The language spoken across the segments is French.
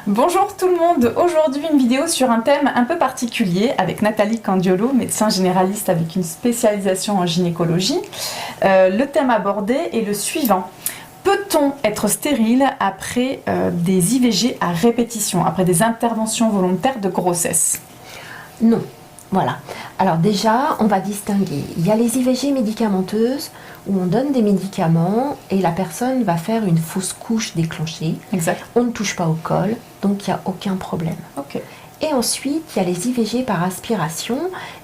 Bonjour tout le monde, aujourd'hui une vidéo sur un thème un peu particulier avec Nathalie Candiolo, médecin généraliste avec une spécialisation en gynécologie. Le thème abordé est le suivant. Peut-on être stérile après des IVG à répétition, après des interventions volontaires de grossesse? Non. Voilà. Alors déjà, on va distinguer. Il y a les IVG médicamenteuses où on donne des médicaments et la personne va faire une fausse couche déclenchée. Exact. On ne touche pas au col, donc il n'y a aucun problème. Ok. Et ensuite, il y a les IVG par aspiration.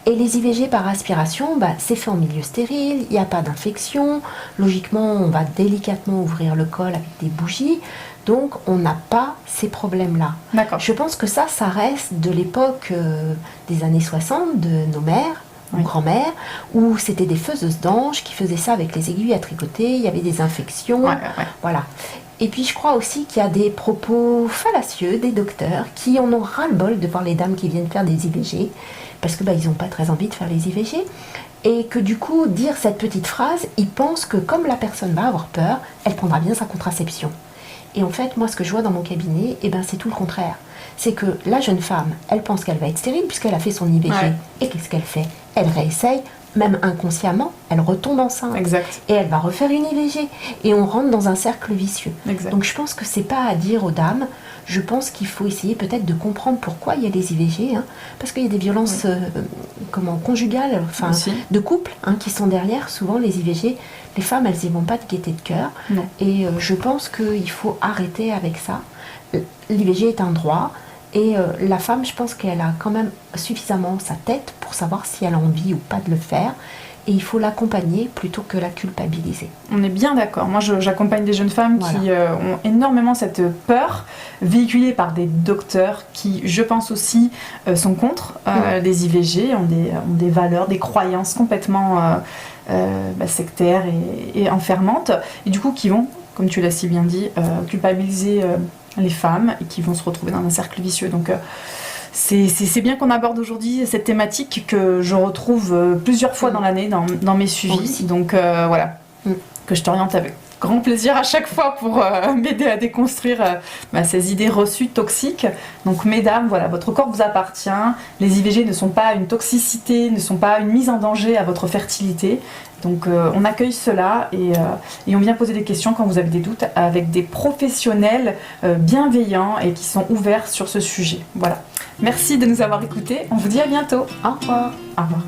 Et les IVG par aspiration, c'est fait en milieu stérile, il n'y a pas d'infection. Logiquement, on va délicatement ouvrir le col avec des bougies. Donc, on n'a pas ces problèmes-là. D'accord. Je pense que ça reste de l'époque des années 60, de nos mères, nos grand-mères, où c'était des faiseuses d'anges qui faisaient ça avec les aiguilles à tricoter, il y avait des infections. Ouais. Voilà. Et puis je crois aussi qu'il y a des propos fallacieux des docteurs qui en ont ras-le-bol de voir les dames qui viennent faire des IVG, parce que ils n'ont pas très envie de faire les IVG, et que du coup, dire cette petite phrase, ils pensent que comme la personne va avoir peur, elle prendra bien sa contraception. Et en fait, moi, ce que je vois dans mon cabinet, c'est tout le contraire. C'est que la jeune femme, elle pense qu'elle va être stérile puisqu'elle a fait son IVG. Ouais. Et qu'est-ce qu'elle fait? Elle réessaye, même inconsciemment, elle retombe enceinte. Exact. Et elle va refaire une IVG. Et on rentre dans un cercle vicieux. Exact. Donc je pense que c'est pas à dire aux dames. Je pense qu'il faut essayer peut-être de comprendre pourquoi il y a les IVG. Parce qu'il y a des violences conjugales, de couple qui sont derrière. Souvent les IVG, les femmes, elles n'y vont pas de gaieté de cœur. Non. Et je pense qu'il faut arrêter avec ça. L'IVG est un droit. Et la femme, je pense qu'elle a quand même suffisamment sa tête pour savoir si elle a envie ou pas de le faire. Et il faut l'accompagner plutôt que la culpabiliser. On est bien d'accord. Moi, j'accompagne des jeunes femmes qui ont énormément cette peur véhiculée par des docteurs qui, je pense aussi, sont contre les IVG, ont des valeurs, des croyances complètement sectaires et enfermantes. Et du coup, qui vont, comme tu l'as si bien dit, culpabiliser les femmes et qui vont se retrouver dans un cercle vicieux. Donc, c'est bien qu'on aborde aujourd'hui cette thématique que je retrouve plusieurs fois dans l'année dans mes suivis. Donc voilà, que je t'oriente avec grand plaisir à chaque fois pour m'aider à déconstruire ces idées reçues toxiques. Donc mesdames, voilà, votre corps vous appartient. Les IVG ne sont pas une toxicité, ne sont pas une mise en danger à votre fertilité. Donc on accueille cela et on vient poser des questions quand vous avez des doutes avec des professionnels bienveillants et qui sont ouverts sur ce sujet. Voilà. Merci de nous avoir écoutés. On vous dit à bientôt. Au revoir. Au revoir.